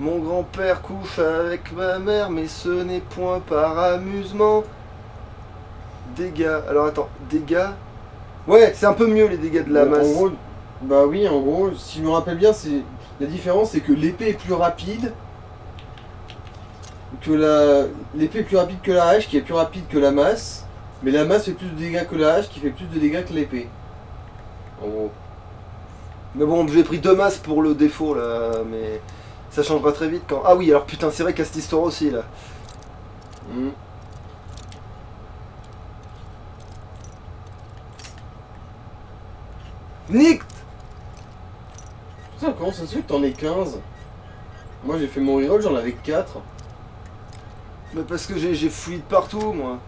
Mon grand-père couche avec ma mère, mais ce n'est point par amusement. Dégâts. Alors attends, dégâts. Ouais, c'est un peu mieux les dégâts de la En masse. gros, bah oui, en gros, si je me rappelle bien, c'est la différence, c'est que l'épée est plus rapide que l'épée est plus rapide que la hache, qui est plus rapide que la masse, mais la masse fait plus de dégâts que la hache, qui fait plus de dégâts que l'épée. En gros. Mais bon, j'ai pris 2 masses pour le défaut là, mais ça changera très vite quand. Ah oui, alors putain, c'est vrai qu'à cette histoire aussi là. Hmm. Nick. Putain, comment ça se fait que t'en aies 15? Moi j'ai fait mon reroll, j'en avais 4. Mais parce que j'ai fouillé de partout moi.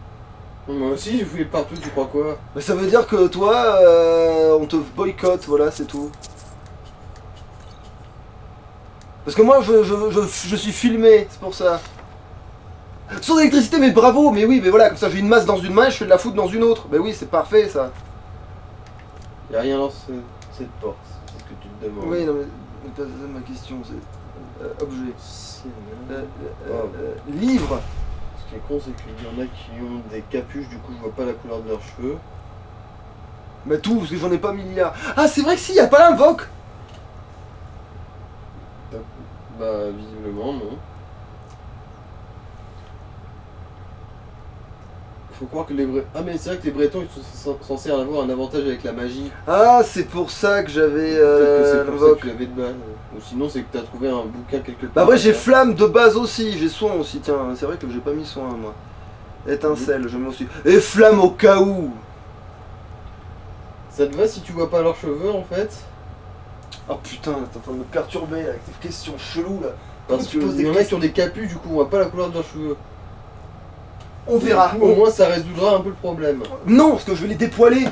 Moi aussi j'ai fouillé partout, tu crois quoi? Mais ça veut dire que toi, on te boycotte, voilà, c'est tout. Parce que moi, je suis filmé, c'est pour ça. Sans électricité, mais bravo, mais oui, mais voilà, comme ça j'ai une masse dans une main et je fais de la foudre dans une autre. Mais oui, c'est parfait ça. Y'a rien dans cette porte, c'est ce que tu te demandes. Oui, non, mais pas ça ma question, c'est objet. Livre. Ce qui est con, c'est qu'il y en a qui ont des capuches, du coup je vois pas la couleur de leurs cheveux. Mais tout, parce que j'en ai pas milliards. Ah, c'est vrai que si, y a pas l'invoque. Bah visiblement non. Faut croire que les Bretons... Ah mais c'est vrai que les Bretons ils sont censés avoir un avantage avec la magie. Ah, c'est pour ça que j'avais Peut-être que c'est pour ça que l'invoque. tu l'avais de base. Ou sinon c'est que t'as trouvé un bouquin quelque part. Bah après j'ai flamme de base aussi, j'ai soin aussi, tiens, c'est vrai que j'ai pas mis soin moi. Étincelle, je mets aussi. Et flamme au cas où. Ça te va si tu vois pas leurs cheveux en fait? Oh putain, t'es en train de me perturber là, avec tes questions cheloues là. Parce Pourquoi tu que poses il des y en a qui questions ont des capuches, du coup on voit pas la couleur de leurs cheveux. On verra. Du coup, au moins ça résoudra un peu le problème. Non, parce que je vais les dépoiler.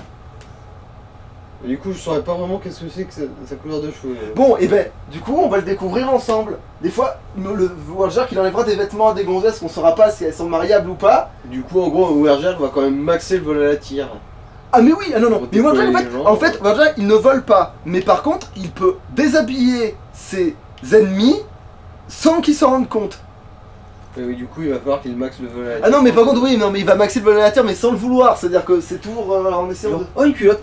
Et du coup je saurais pas vraiment qu'est-ce que c'est que sa couleur de cheveux. Bon, et ben, du coup, on va le découvrir ensemble. Des fois, le Warjar qu'il enlèvera des vêtements à des gonzesses qu'on saura pas si elles sont mariables ou pas. Du coup en gros Werjal va quand même maxer le vol à la tire. Ah mais oui, ah non, non. Pour Mais Warjar, décoller les gens, en fait, Warjar, il ne vole pas. Mais par contre, il peut déshabiller ses ennemis sans qu'ils s'en rendent compte. Et oui, du coup il va falloir qu'il maxe le vol à la tire. Ah non, mais par contre, oui, non, mais il va maxer le vol à la terre, mais sans le vouloir. C'est-à-dire que c'est toujours en essayant de... Oh une culotte.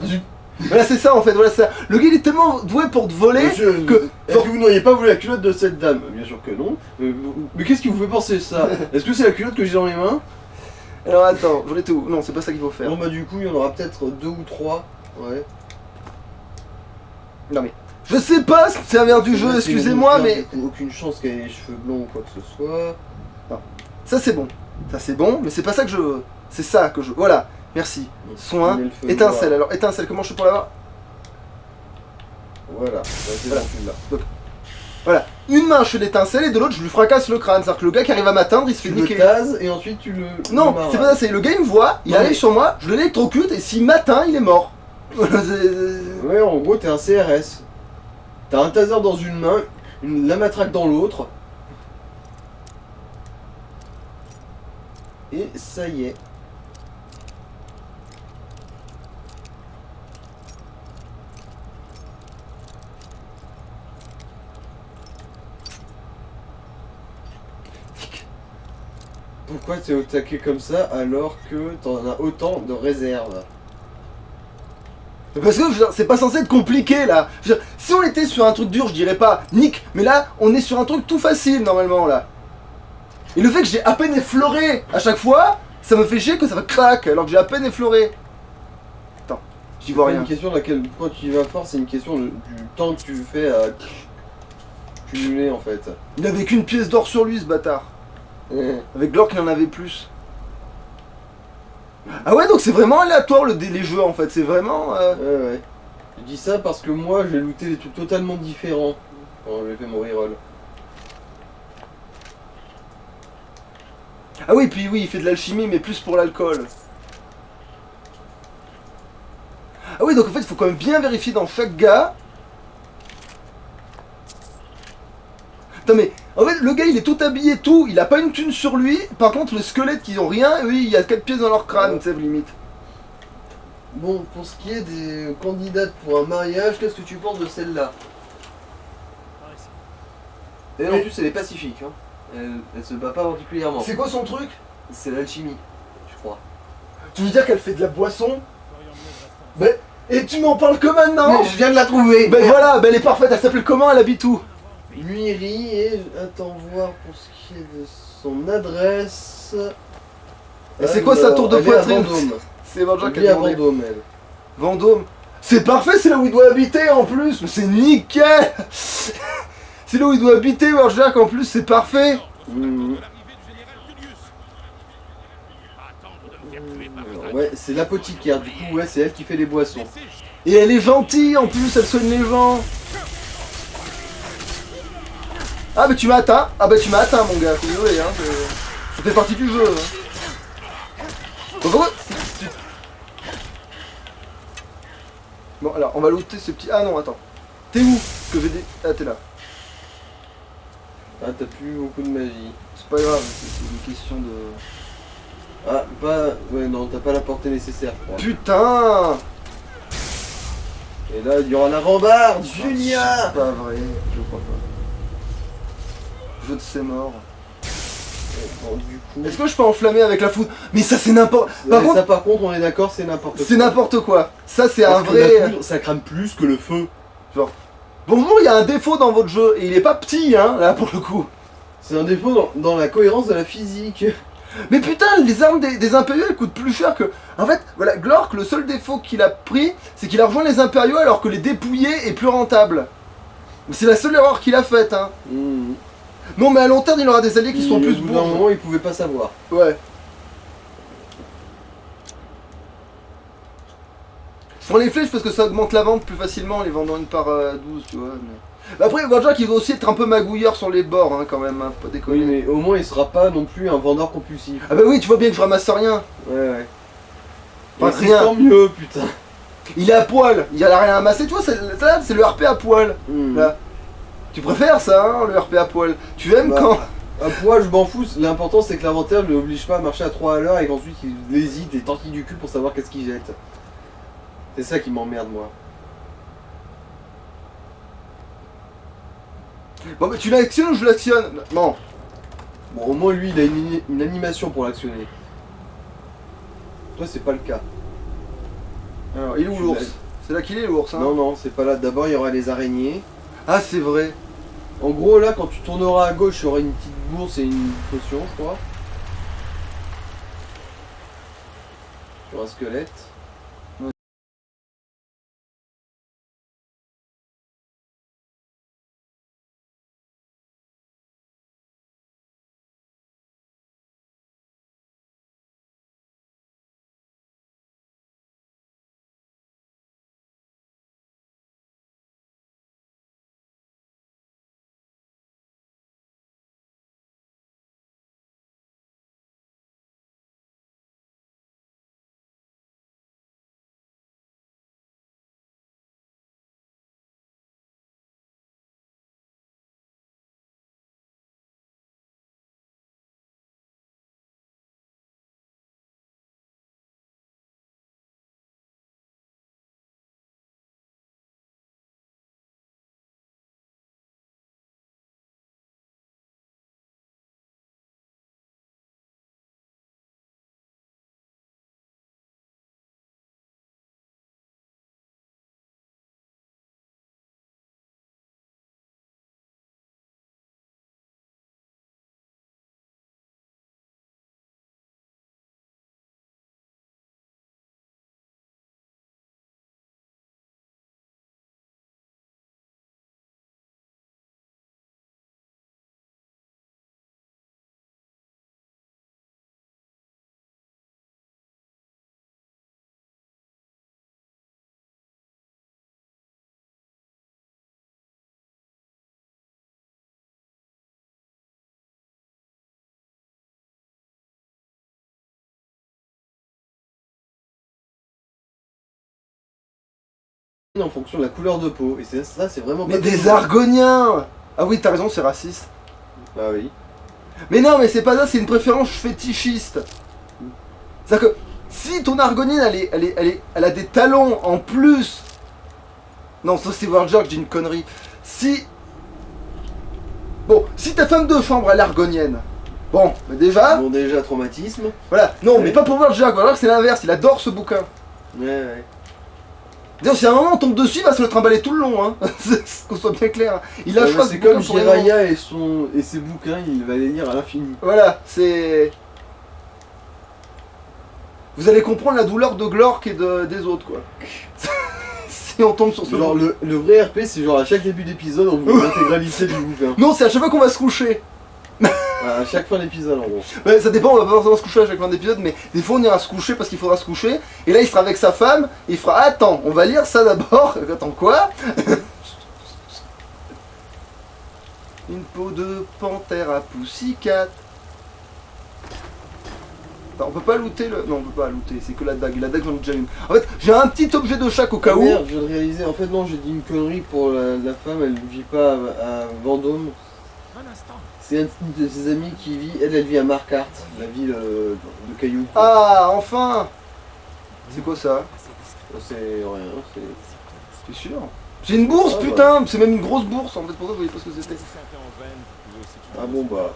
Voilà, c'est ça en fait, voilà, c'est ça. Le gars, il est tellement doué pour te voler Monsieur, que... est-ce que vous n'auriez pas voulu la culotte de cette dame? Bien sûr que non. Mais qu'est-ce qui vous fait penser ça? Est-ce que c'est la culotte que j'ai dans les mains? Alors attends, voler tout. Non, c'est pas ça qu'il faut faire. Bon bah du coup il y en aura peut-être 2 ou 3. Ouais. Non mais... Je sais pas ce que ça vient du jeu, Là, c'est excusez-moi, une mais... du coup, aucune chance qu'elle ait les cheveux blonds ou quoi que ce soit. Ça c'est bon. Ça c'est bon, mais c'est pas ça que je veux. C'est ça que je veux. Voilà, merci. Soin, Il met le feu étincelle. noir. Alors étincelle, comment je fais pour l'avoir? Voilà, là, c'est Voilà. bon, tu l'as. Voilà. Une main je fais l'étincelle et de l'autre je lui fracasse le crâne. C'est-à-dire que le gars qui arrive à m'atteindre, il se fait Tu le niquer. tases et ensuite tu le... Non, le c'est pas ça, c'est le gars il me voit, il Non, arrive mais- sur moi, je l'électrocute et s'il m'atteint, il est mort. Voilà, Ouais, en gros t'es un CRS. T'as un taser dans une main, la matraque dans l'autre. Et ça y est. Pourquoi t'es au taquet comme ça alors que t'en as autant de réserves? Parce que je veux dire, c'est pas censé être compliqué là. Je veux dire, si on était sur un truc dur, je dirais pas nique, mais là on est sur un truc tout facile normalement là. Et le fait que j'ai à peine effleuré à chaque fois, ça me fait chier que ça va craque alors que j'ai à peine effleuré. Attends, j'y vois C'est pas rien. une question de laquelle pourquoi tu y vas fort, c'est une question du temps que tu fais à cumuler en fait. Il avait qu'une pièce d'or sur lui ce bâtard. Avec l'or qu'il en avait plus. Ah ouais, donc c'est vraiment aléatoire les jeux en fait, c'est vraiment... Ouais, ouais. Je dis ça parce que moi j'ai looté des trucs totalement différents quand j'ai fait mon reroll. Ah oui, puis oui, il fait de l'alchimie mais plus pour l'alcool. Ah oui, donc en fait il faut quand même bien vérifier dans chaque gars. Attends mais, en fait le gars il est tout habillé, tout, il a pas une thune sur lui, par contre les squelettes qui ont rien, eux il y a 4 pièces dans leur crâne, tu sais, limite. Bon, pour ce qui est des candidates pour un mariage, qu'est-ce que tu penses de celle-là? Et En non. plus, elle est pacifique. Hein. Elle se bat pas particulièrement. C'est quoi son truc? C'est l'alchimie, je crois. Tu veux dire qu'elle fait de la boisson? Mais, et tu m'en parles que maintenant? Mais je viens de la trouver. Ben voilà, ben elle est parfaite, elle s'appelle comment? Elle habite où? Nuiri et attends voir pour ce qui est de son adresse. Et c'est quoi sa tour de elle est à poitrine? Vendôme. C'est Vendôme Elle qui vit a à demandé. Vendôme, elle. Vendôme. C'est parfait, c'est là où il doit habiter en plus. Mais c'est nickel. C'est là où il doit habiter, Warjack en plus, c'est parfait. Mhm. Ouais, c'est l'apothicaire, du coup, ouais, c'est elle qui fait les boissons. Et elle est gentille en plus, elle soigne les gens. Ah mais tu m'as atteint. Ah bah tu m'as atteint mon gars, désolé hein. Ça fait partie du jeu. Hein. Donc, bon alors on va looter ce petit... Ah non attends. T'es où? Parce que j'ai des... Ah t'es là. Ah, t'as plus beaucoup de magie. C'est pas grave, c'est une question de... Ah, pas... Ouais, non, t'as pas la portée nécessaire, je crois. Putain. Et là, il y aura la rambarde, Julia. C'est pas vrai, je crois pas. Jeu de ses morts. Bon, du coup... Est-ce que je peux enflammer avec la foudre? Mais ça c'est n'importe... Par Ouais, contre, ça, par contre, on est d'accord, c'est n'importe quoi. c'est n'importe quoi. Ça c'est un Parce que la vrai... foudre, ça crame plus que le feu. Bonjour, il y a un défaut dans votre jeu, et il est pas petit, hein, là, pour le coup. C'est un défaut dans la cohérence de la physique. Mais putain, les armes des impériaux, elles coûtent plus cher que... En fait, voilà, Glork, le seul défaut qu'il a pris, c'est qu'il a rejoint les impériaux alors que les dépouiller est plus rentable. C'est la seule erreur qu'il a faite, hein. Mmh. Non, mais à long terme, il aura des alliés qui sont Et plus au bout d'un bourges. moment, il pouvait pas savoir. Ouais. Je prends les flèches parce que ça augmente la vente plus facilement, en les vendant une par 12, tu vois. Mais... Bah après, Warjack, il doit aussi être un peu magouilleur sur les bords, hein, quand même, hein, faut pas déconner. Oui, mais au moins, il sera pas non plus un vendeur compulsif. Ah bah oui, tu vois bien que je ramasse rien. Ouais, ouais. Enfin, Et c'est rien. tant mieux, putain. Il est à poil, il a rien à amasser, tu vois, c'est le RP à poil. Mmh. Là. Tu préfères ça, hein, le RP à poil? Tu aimes Bah. quand... À poil, je m'en fous. L'important, c'est que l'inventaire ne l'oblige pas à marcher à 3 à l'heure et qu'ensuite il hésite et tortille du cul pour savoir qu'est-ce qu'il jette. C'est ça qui m'emmerde, moi. Bon mais tu l'actionnes ou je l'actionne? Non. Bon, au moins, lui, il a une animation pour l'actionner. Toi, c'est pas le cas. Alors, il est où Tu l'ours? l'as- C'est là qu'il est l'ours, hein? Non, non, c'est pas là. D'abord, il y aura les araignées. Ah c'est vrai. En gros, là, quand tu tourneras à gauche, il y aura une petite bourse et une potion, je crois. Sur un squelette. En fonction de la couleur de peau. Et ça, c'est vraiment Mais pas des cool. Argoniens! Ah oui, t'as raison, c'est raciste. Bah oui. Mais non, mais c'est pas ça, c'est une préférence fétichiste. C'est-à-dire que si ton Argonienne, elle a des talons en plus... Non, ça c'est Warjack, j'ai une connerie. Si... Bon, si ta femme de chambre elle est argonienne, bon, bah déjà, Bon, déjà, traumatisme. voilà, non, Ouais. mais pas pour voir Jack, alors c'est l'inverse, il adore ce bouquin. Ouais. D'ailleurs, si à un moment on tombe dessus, il va se le trimballer tout le long, hein. Qu'on soit bien clair. Il a Ouais, le choix c'est ce bouquin comme pour rien. Jiraya et ses bouquins, il va les lire à l'infini. Voilà, c'est. Vous allez comprendre la douleur de Glork et des autres, quoi. Si on tombe sur ce Genre, bouquin. le vrai RP, c'est genre à chaque début d'épisode, on vous met l'intégralité du bouquin. Non, c'est à chaque fois qu'on va se coucher. À chaque fin d'épisode, en gros. Ouais, ça dépend, on va pas forcément se coucher à chaque fin d'épisode, mais des fois on ira se coucher parce qu'il faudra se coucher. Et là, il sera avec sa femme, et il fera attends, on va lire ça d'abord. Attends, quoi? Une peau de panthère à Pussycat. Attends, on peut pas looter le. Non, on peut pas looter, c'est que la dague. La dague, j'en ai déjà une. En fait, j'ai un petit objet de chaque au cas où. Merde, je viens de réaliser. En fait, non, j'ai dit une connerie pour la femme, elle vit pas à Vendôme. C'est un de ses amis qui vit, elle vit à Marquardt, la ville de Cailloux. Ah, enfin! C'est quoi ça? C'est rien, c'est. T'es sûr? C'est une bourse, Ah, putain! C'est même une grosse bourse, en fait, pour ça, vous voyez pas ce que c'était. Ah bon, bah.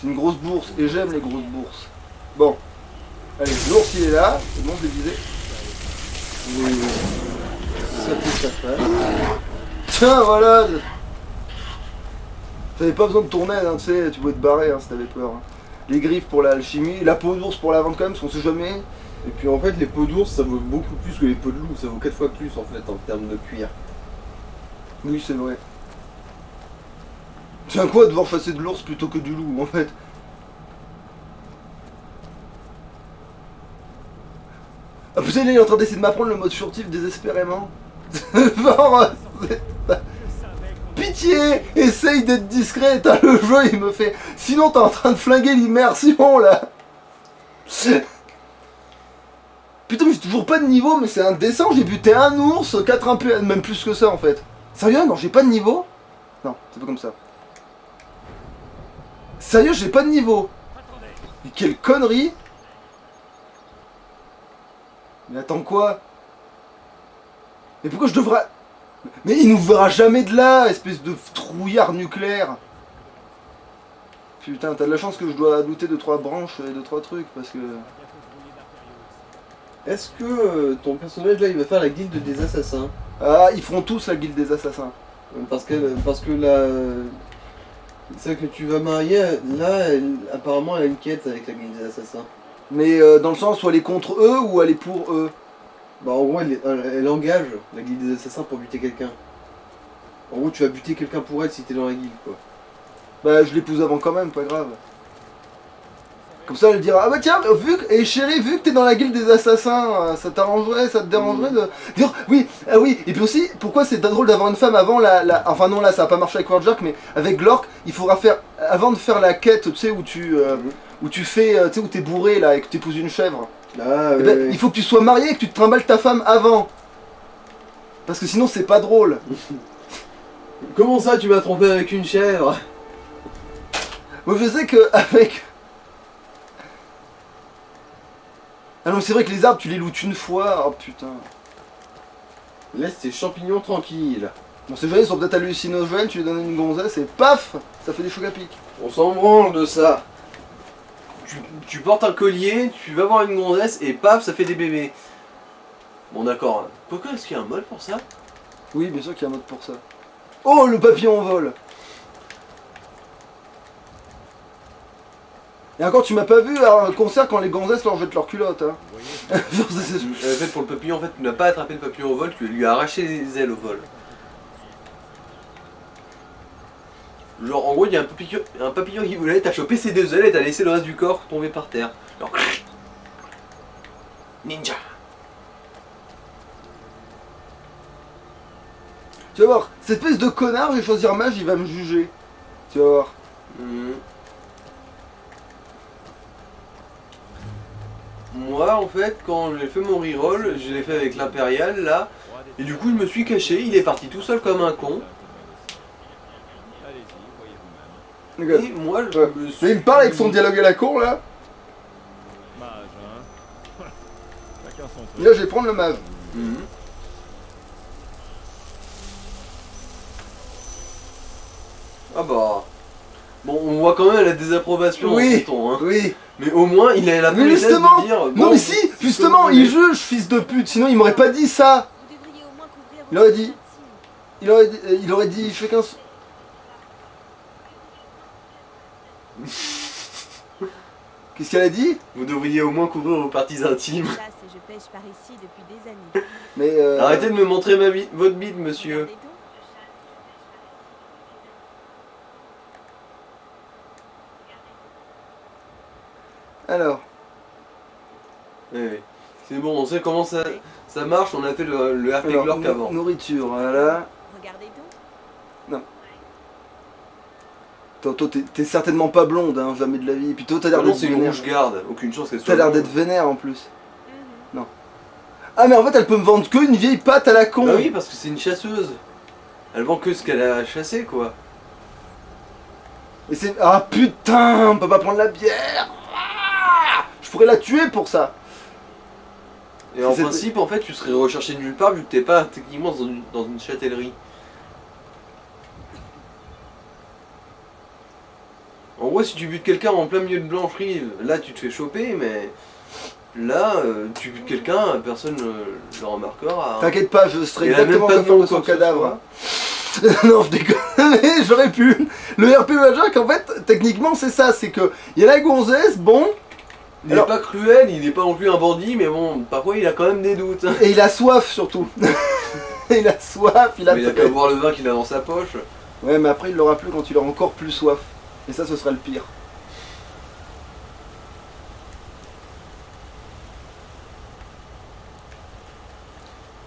C'est une grosse bourse, et j'aime les grosses bourses. Bon. Allez, l'ours il est là, c'est bon, je l'ai visé. Oui, ça fait sa face. Tiens, voilà! T'avais pas besoin de tourner, hein, tu sais, tu pouvais te barrer hein, si t'avais peur. Hein. Les griffes pour l'alchimie, la peau d'ours pour la vente quand même, parce qu'on sait jamais. Et puis en fait, les peaux d'ours, ça vaut beaucoup plus que les peaux de loup, ça vaut 4 fois plus en fait en termes de cuir. Oui, c'est vrai. Tiens quoi, devoir chasser de l'ours plutôt que du loup, en fait. Ah putain, il est en train d'essayer de m'apprendre le mode furtif désespérément. Genre, pitié, essaye d'être discret, t'as le jeu, il me fait. Sinon, t'es en train de flinguer l'immersion là. Putain, mais j'ai toujours pas de niveau, mais c'est indécent. J'ai buté un ours, 4 impés, même plus que ça en fait. Sérieux, non, j'ai pas de niveau. Non, c'est pas comme ça. Sérieux, j'ai pas de niveau. Mais quelle connerie. Mais attends quoi? Mais pourquoi je devrais... Mais il nous verra jamais de là, espèce de trouillard nucléaire. Putain, t'as de la chance que je dois douter de 3 branches et de 3 trucs, parce que... Est-ce que ton personnage là, il va faire la guilde des assassins? Ah, ils feront tous la guilde des assassins. Parce que celle que tu vas marier, là, apparemment, elle a une quête avec la guilde des assassins. Mais dans le sens où elle est contre eux ou elle est pour eux. Bah en gros, elle engage la guilde des assassins pour buter quelqu'un. En gros, tu vas buter quelqu'un pour elle si t'es dans la guilde, quoi. Bah, je l'épouse avant quand même, pas grave. Comme ça, elle dira, ah bah tiens, vu que, et chérie, vu que t'es dans la guilde des assassins, ça t'arrangerait, ça te dérangerait de dire, oui, ah oui, et puis aussi, pourquoi c'est drôle d'avoir une femme avant enfin non, là, ça va pas marcher avec Wordjark, mais avec Glork, il faudra faire, avant de faire la quête, tu sais, où tu fais, tu sais, où t'es bourré, là, et que t'épouses une chèvre, Ah, eh ben, il faut que tu sois marié et que tu te trimbales ta femme avant. Parce que sinon, c'est pas drôle. Comment ça, tu m'as trompé avec une chèvre? Moi, je sais que avec... Ah non, c'est vrai que les arbres, tu les lootes une fois, oh putain. Laisse tes champignons tranquilles. Bon, ces gens ils sont peut-être hallucinogènes, tu lui donnes une gonzesse et paf, ça fait des chocs à pic. On s'en branle de ça. Tu portes un collier, tu vas voir une gonzesse et paf, ça fait des bébés. Bon d'accord. Pourquoi est-ce qu'il y a un mode pour ça? Oui, bien sûr qu'il y a un mode pour ça. Oh, le papillon en vol. Et encore, tu m'as pas vu à un concert quand les gonzesses leur jettent leurs culottes, hein. Genre, En fait, pour le papillon, en fait, tu n'as pas attrapé le papillon au vol, tu lui as arraché les ailes au vol. Genre, en gros, il y a un papillon qui voulait, t'as chopé ses 2 ailes et t'as laissé le reste du corps tomber par terre. Genre... Ninja. Tu vas voir, cette espèce de connard, je vais choisir mage, il va me juger. Tu vas voir. Moi, en fait, quand j'ai fait mon reroll, je l'ai fait avec l'impérial, là. Et du coup, je me suis caché, il est parti tout seul comme un con. Regarde. Et moi, je Ouais. me suis... Mais il me parle avec son dialogue à la con, là. Et là, je vais prendre le mage. Mhm. Ah bah... Bon, on voit quand même la désapprobation Oui. dans son ton, hein. Oui. Mais au moins, il a la Mais politesse justement. de dire... Non bon, mais si, c'est justement, comme vous il voulez. juge, fils de pute, sinon il m'aurait pas dit ça. Il aurait dit... Il aurait dit chacun... Qu'est-ce qu'elle a dit? Vous devriez au moins couvrir vos parties intimes. Je pêche par ici depuis des années. Mais Arrêtez de me montrer votre bite, monsieur. Regardez donc. Alors, Oui, oui. C'est bon, on sait comment ça marche, on a fait le RP alors, Glork avant. nourriture, voilà. Regardez donc. Toi, t'es certainement pas blonde, hein, jamais de la vie. Et puis toi, t'as Ah l'air non, d'être c'est une vénère. rouge garde, aucune chance qu'elle soit. T'as l'air blonde. d'être vénère en plus. Mhm. Ah, mais en fait, elle peut me vendre que une vieille pâte à la con. Bah oui, parce que c'est une chasseuse. Elle vend que ce qu'elle a chassé, quoi. Et c'est. Ah putain, on peut pas prendre la bière. Ah, je pourrais la tuer pour ça. Et en C'est- principe, en fait, tu serais recherché nulle part vu que t'es pas techniquement dans une châtellerie. En gros, si tu butes quelqu'un en plein milieu de Blancherie, là tu te fais choper, mais là, tu butes quelqu'un, personne le remarquera. T'inquiète pas, je serai Il a même exactement pas de comme faire nom de ou quoi son que ce cadavre. Non, je déconne, mais j'aurais pu. Le RP Jack, en fait, techniquement, c'est ça, c'est que il y a la gonzesse, bon, Il Alors- est pas cruel, il est pas non plus un bandit, mais bon, parfois il a quand même des doutes. et il a soif surtout. Il a soif, il a. Mais il a qu'à boire le vin qu'il a dans sa poche. Ouais, mais après, il l'aura plus quand il aura encore plus soif. Et ça, ce sera le pire.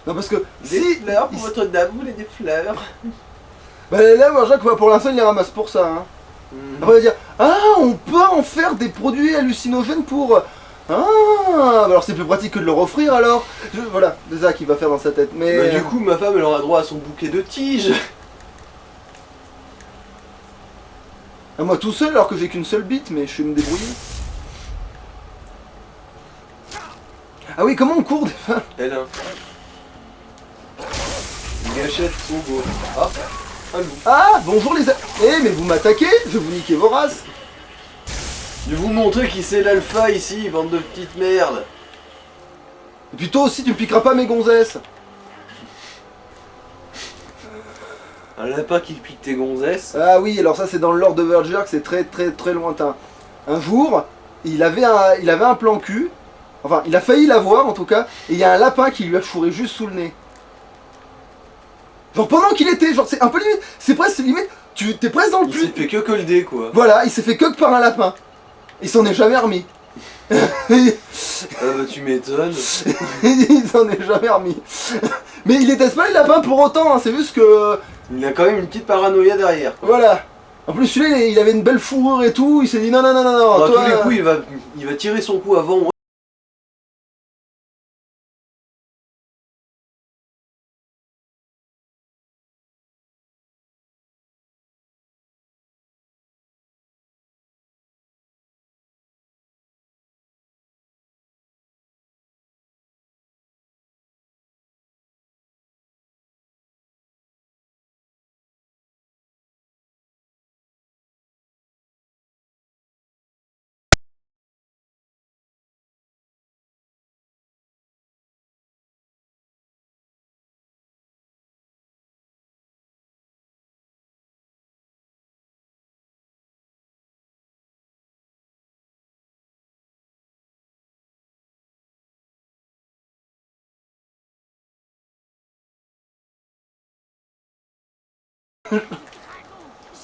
Non, parce que Des si. fleurs pour votre dame, vous voulez des fleurs? Bah là, Jacques, pour l'instant, il les ramasse pour ça. Hein. Après, il va dire ah, on peut en faire des produits hallucinogènes pour. Ah, alors c'est plus pratique que de leur offrir alors. Voilà, c'est ça qu'il va faire dans sa tête. Mais. Bah, du coup, ma femme elle aura droit à son bouquet de tiges. Moi tout seul alors que j'ai qu'une seule bite, mais je sais me débrouiller. Ah oui, comment on court des fois? Elle a une gâchette au go. Ah, un loup. Ah, bonjour les Eh, mais vous m'attaquez? Je vais vous niquer vos races. Je vais vous montrer qui c'est l'alpha ici, bande de petites merdes. Et puis toi aussi, tu me piqueras pas mes gonzesses. Un lapin qui pique tes gonzesses. Ah oui, alors ça c'est dans le lore de Vergerk, c'est très très très lointain. Un jour, il avait un plan cul, enfin il a failli l'avoir en tout cas, et il y a un lapin qui lui a fourré juste sous le nez. Genre pendant qu'il était, genre c'est un peu limite, c'est presque limite, t'es presque dans le Il s'est plus. fait que colder quoi. Voilà, il s'est fait que par un lapin. Il s'en est jamais remis. Ah bah tu m'étonnes. Il s'en est jamais remis. Mais il déteste pas les lapins pour autant, hein, c'est juste que... Il a quand même une petite paranoïa derrière quoi. Voilà. En plus celui-là il avait une belle fourrure et tout, il s'est dit non non non non non, À toi... tous les coups il va tirer son coup avant moi.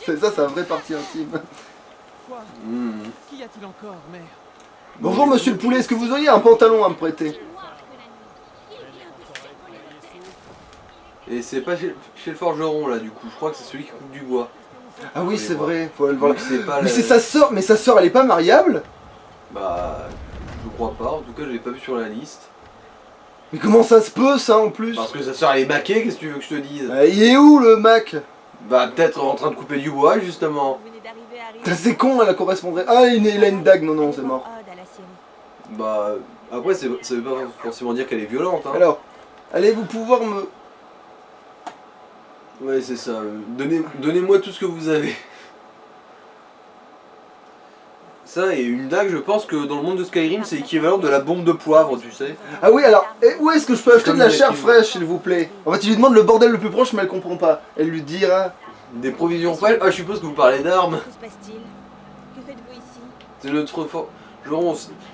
C'est ça, c'est un vrai parti intime. Quoi Hmm. Qu'y a-t-il encore, mère? Bonjour monsieur le poulet, est-ce que vous auriez un pantalon à me prêter? Et c'est pas chez le forgeron là du coup, je crois que c'est celui qui coupe du bois. Ah oui Faut les c'est voir. vrai, faut aller le voir. Donc c'est pas Mais la- c'est sa sœur, mais sa sœur elle est pas mariable? Bah je crois pas, en tout cas je l'ai pas vu sur la liste. Mais comment ça se peut ça en plus? Parce que sa soeur elle est maquée, qu'est-ce que tu veux que je te dise? Il est où le Mac? Bah peut-être en train de couper du bois justement. Vous venez d'arriver à Putain, c'est con elle correspondrait. Ah il a une dague, non non c'est mort. Ode à la Syrie. Bah après ça veut pas forcément dire qu'elle est violente hein. Alors, allez-vous pouvoir me... Ouais c'est ça, donnez-moi tout ce que vous avez. Ça et une dague, je pense que dans le monde de Skyrim, c'est équivalent de la bombe de poivre, tu sais. Ah oui, alors, où est-ce que je peux acheter Comme de la les chair films. fraîche, s'il vous plaît? En fait, il lui demande le bordel le plus proche, mais elle comprend pas. Elle lui dira... Des provisions fraîches. Ah, je suppose que vous parlez d'armes. Que se passe-t-il? Que faites-vous ici? C'est notre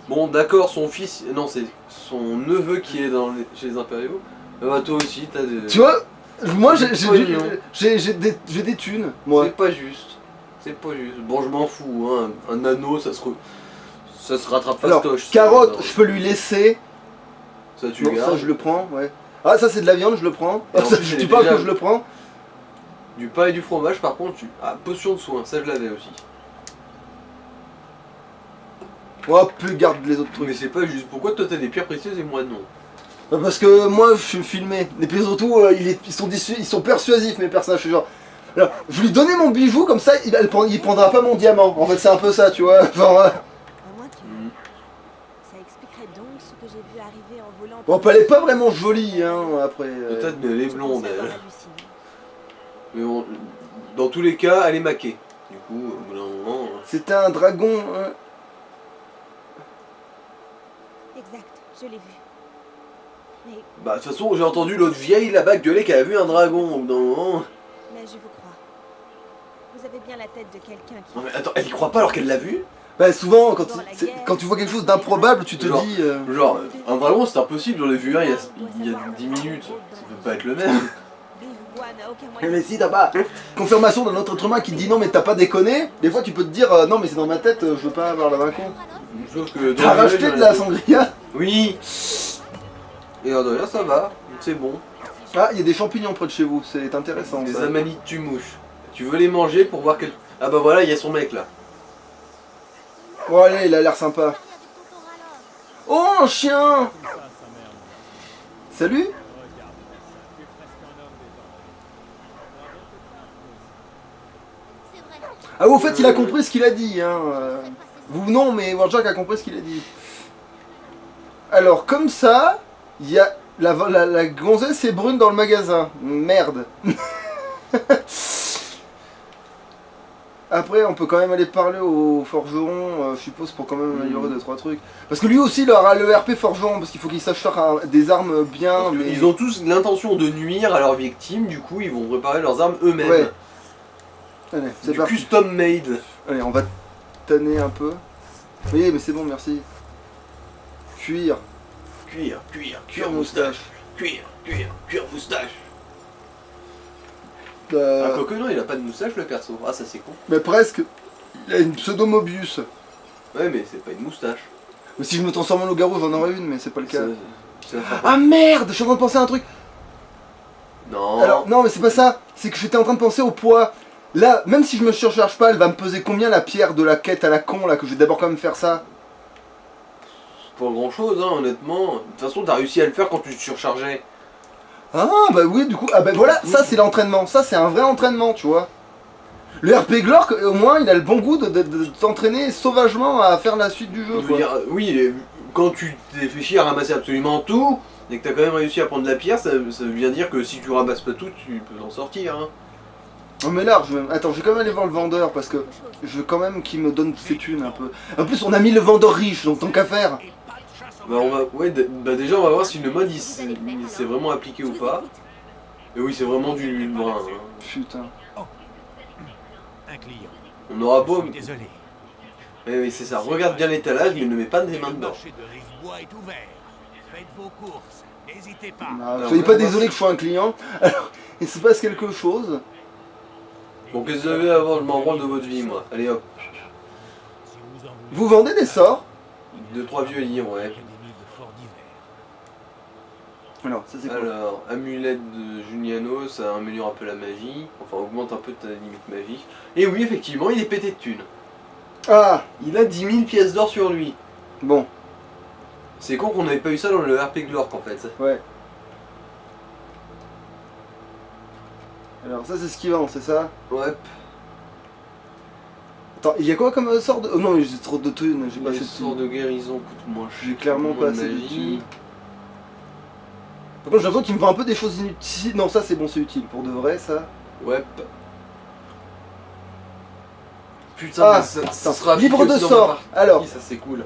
bon, d'accord, son fils. Non, c'est son neveu qui est chez les impériaux. Bah, toi aussi, t'as des. Tu vois, moi C'est pas mignon. j'ai des thunes, moi. C'est pas juste. C'est pas juste. Bon, je m'en fous, hein. Un anneau, ça se rattrape Alors, fastoche. carotte, ça. je peux lui laisser. Ça, tu Non, gardes. ça je le prends, ouais. Ah, ça c'est de la viande, je le prends. Et en Ça, plus, je elle dis est pas déjà- que je le prends. Du pain et du fromage, par contre, Ah, potion de soin, ça je l'avais aussi. Oh, peu garde les autres trucs. Mais c'est pas juste. Pourquoi toi t'as des pierres précieuses et moi non? Bah, parce que moi je suis filmé. Et puis surtout, ils sont persuasifs mes personnages. Je suis genre. Alors, je lui donnais mon bijou comme ça, il prendra pas mon diamant. En fait, c'est un peu ça, tu vois. Genre, À moins que... Hmm. Ça expliquerait donc ce que j'ai vu arriver en volant... bon, elle est pas vraiment jolie, hein, après. Peut-être, mais elle est Je blonde pensais avoir elle. halluciné. Mais bon, dans tous les cas, elle est maquée. Du coup, au bout d'un moment. C'était un dragon. Hein. Exact, je l'ai vu. Mais, Bah, de toute façon, j'ai entendu l'autre vieille là-bas gueuler qu'elle a vu un dragon au bout d'un moment. mais je vous crois. Vous avez bien la tête de quelqu'un qui... Non, mais attends, elle y croit pas alors qu'elle l'a vu? Bah, souvent, quand tu vois quelque chose d'improbable, tu te Genre- dis. Genre, un dragon c'est impossible, j'en ai vu un il y a 10 minutes. Ça peut pas être le même. Vivebois n'a aucun moyen... Mais si t'as pas confirmation d'un autre être humain qui te dit non, mais t'as pas déconné, des fois tu peux te dire non, mais c'est dans ma tête, je veux pas avoir la main con. Sauf que dans T'as le racheté jeu, de la sangria? Oui. Et alors derrière ça va, c'est bon. Ah, il y a des champignons près de chez vous, c'est intéressant Des ça. amanites tumouches. Tu veux les manger pour voir quel... Ah bah voilà, il y a son mec là. Bon, allez, il a l'air sympa. Oh, un chien! Salut? Ah, au fait, il a compris ce qu'il a dit, hein. Vous non, mais Warjack a compris ce qu'il a dit. Alors, comme ça, il y a la gonzesse est brune dans le magasin. Merde. Après, on peut quand même aller parler au forgeron, je suppose, pour quand même améliorer 2-3 trucs. Parce que lui aussi, il aura le RP forgeron, parce qu'il faut qu'il sache faire des armes bien, mais... Ils ont tous l'intention de nuire à leurs victimes, du coup ils vont préparer leurs armes eux-mêmes. Ouais. Allez, c'est Du parti. custom made. Allez, on va tanner un peu. Oui, mais c'est bon, merci. Cuir. Cuir moustache. Cuir moustache. Euh, Ah, quoique non, il a pas de moustache le perso. Ah, ça c'est con. mais presque. Il a une pseudo-Mobius. Ouais, mais c'est pas une moustache. Mais si je me transforme en loup-garou, j'en aurais une, mais c'est pas le cas. Ça Ah merde, je suis en train de penser à un truc. Non. Alors, non, mais c'est pas ça. C'est que j'étais en train de penser au poids. Là, même si je me surcharge pas, elle va me peser combien la pierre de la quête à la con, là, que je vais d'abord quand même faire ça? Pas grand chose, hein, honnêtement. De toute façon, t'as réussi à le faire quand tu te surchargeais. Ah, bah oui, du coup, ah bah voilà, ça c'est l'entraînement. Ça c'est un vrai entraînement, tu vois. Le RP Glork, au moins, il a le bon goût de t'entraîner sauvagement à faire la suite du jeu, Je veux quoi. dire, oui, quand tu t'es fait chier à ramasser absolument tout, et que t'as quand même réussi à prendre de la pierre, ça veut bien dire que si tu ramasses pas tout, tu peux en sortir. Hein. Non mais là, attends, je vais quand même aller voir le vendeur parce que je veux quand même qu'il me donne ses thunes un peu. En plus, on a mis le vendeur riche, donc tant qu'à faire. Bah, bah déjà, on va voir si le mode il s'est vraiment appliqué ou pas. Et oui, c'est vraiment du brun. Hein. Putain. Un client. On aura beau. Je suis désolé. Oui, c'est ça. Regarde bien l'étalage, mais ne mets pas des mains Le dedans. marché de Rivebois est ouvert. Faites vos courses. N'hésitez pas. Ah, Alors, soyez on pas va voir désolé si- que je sois un client. Alors, il se passe quelque chose. Bon, qu'est-ce que vous avez à avoir? Je m'en branle de votre vie, moi. Allez hop. Si vous en voulez Vous vendez des sorts? 2-3 vieux livres, ouais. Académie de Fort d'hiver. Alors, ça c'est quoi? Alors, amulette de Juliano, ça améliore un peu la magie. Enfin, augmente un peu ta limite magique. Et oui, effectivement, il est pété de thunes. Ah, Il a 10 000 pièces d'or sur lui. bon, C'est con qu'on n'avait pas eu ça dans le RP Glork en fait. ouais. Alors ça c'est ce qui vend, c'est ça? Ouais. Attends, il y a quoi comme sort de... Oh non, j'ai trop de thunes, j'ai pas Les assez de sorts thunes. de guérison coûtent moins cher. J'ai clairement moins pas de assez de magie. thunes. Par contre, j'ai l'impression qu'il me vend un peu des choses inutiles. Non, ça c'est bon, c'est utile pour de vrai, ça. Ouais. Putain, Ah, mais ça attends, sera livre appliqué de aussi dans ma sort. partie, Alors, ça c'est cool.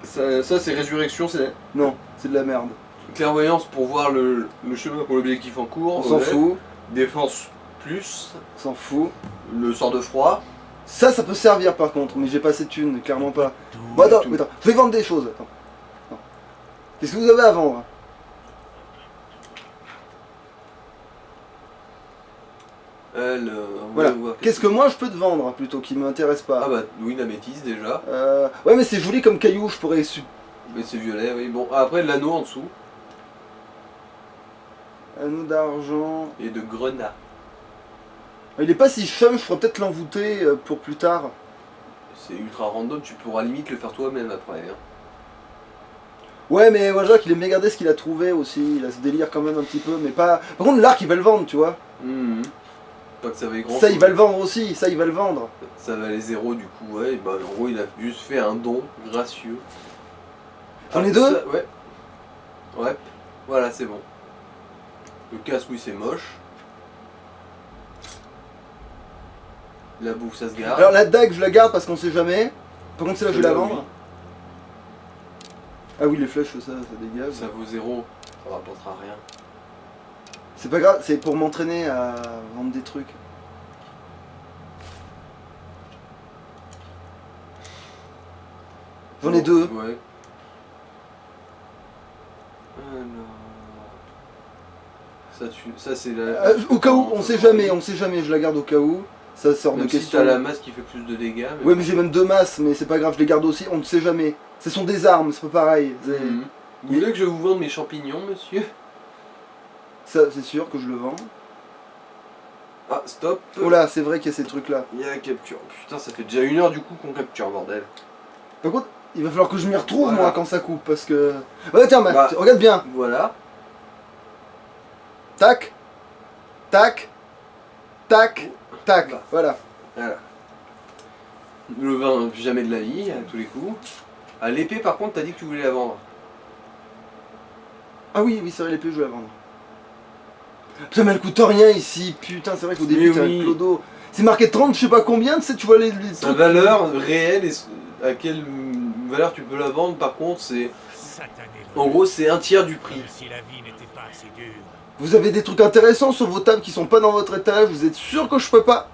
Ça c'est résurrection, c'est non, c'est de la merde. clairvoyance pour voir le chemin pour l'objectif en cours. On s'en ouais. fout, Défense plus, on s'en fout. le sort de froid. Ça peut servir par contre, mais j'ai pas assez de thunes, clairement pas. Tout. Bon, attends, tout. attends, je vais vendre des choses. Attends. Attends. Qu'est-ce que vous avez à vendre? Voilà. Qu'est-ce que moi je peux te vendre plutôt qui m'intéresse pas? Ah bah oui, la métisse déjà. Ouais, mais c'est joli comme caillou, je pourrais. Mais c'est violet, oui. Bon, après l'anneau en dessous. Anneau d'argent. Et de grenat. Il est pas si chum, je pourrais peut-être l'envoûter pour plus tard. C'est ultra random, tu pourras limite le faire toi-même après. Hein. Ouais, mais Wajak il aime bien garder ce qu'il a trouvé aussi, il a ce délire quand même un petit peu, mais pas. Par contre, l'arc il va le vendre, tu vois. Mhm. Pas que ça vaille grand Ça, il va le vendre aussi, ça, il va le vendre. Ça valait 0 du coup, ouais. Et bah en gros, il a juste fait un don gracieux. J'en ai Ah, deux ça, ouais. Ouais, voilà, c'est bon. Le casque, oui, c'est moche. La bouffe, ça se garde. Alors la dague, je la garde parce qu'on sait jamais. Par contre, celle-là, je vais la Celle-là, vendre. Ah oui, les flèches, ça dégage. Ça vaut 0, ça rapportera rien. C'est pas grave, c'est pour m'entraîner à vendre des trucs. J'en ai deux. Ouais. Alors... Ça c'est la... Au cas où, on sait jamais, je la garde au cas où. Ça sort Même de si question. t'as la masse qui fait plus de dégâts. Ouais, mais j'ai même deux masses, mais c'est pas grave, je les garde aussi, on ne sait jamais. Ce sont des armes, c'est pas pareil. Mhm. Vous voulez que je vous vende mes champignons, monsieur? Ça, c'est sûr que je le vends. Ah, stop. Oh là, c'est vrai qu'il y a ces trucs là. Il y a la capture. Putain, ça fait déjà 1 heure du coup qu'on capture, bordel. Par contre, il va falloir que je m'y retrouve Voilà. moi quand ça coupe parce que. Ouais, tiens, Bah. regarde bien. Voilà. Tac, tac, tac, tac. Bah. Voilà. Voilà. Le vin, jamais de la vie, à tous les coups. À l'épée, par contre, t'as dit que tu voulais la vendre. Ah oui, oui, c'est vrai, l'épée, je vais la vendre. Putain, mais elle coûte rien ici. Putain, c'est vrai qu'au début, Mais t'as oui. un clodo. C'est marqué 30, je sais pas combien, tu sais, tu vois les Sa trucs. valeur réelle et à quelle valeur tu peux la vendre, par contre, c'est. Satané. En gros, c'est un tiers du prix. Comme si la vie n'était pas assez dure. Vous avez des trucs intéressants sur vos tables qui sont pas dans votre étage, vous êtes sûr que je peux pas?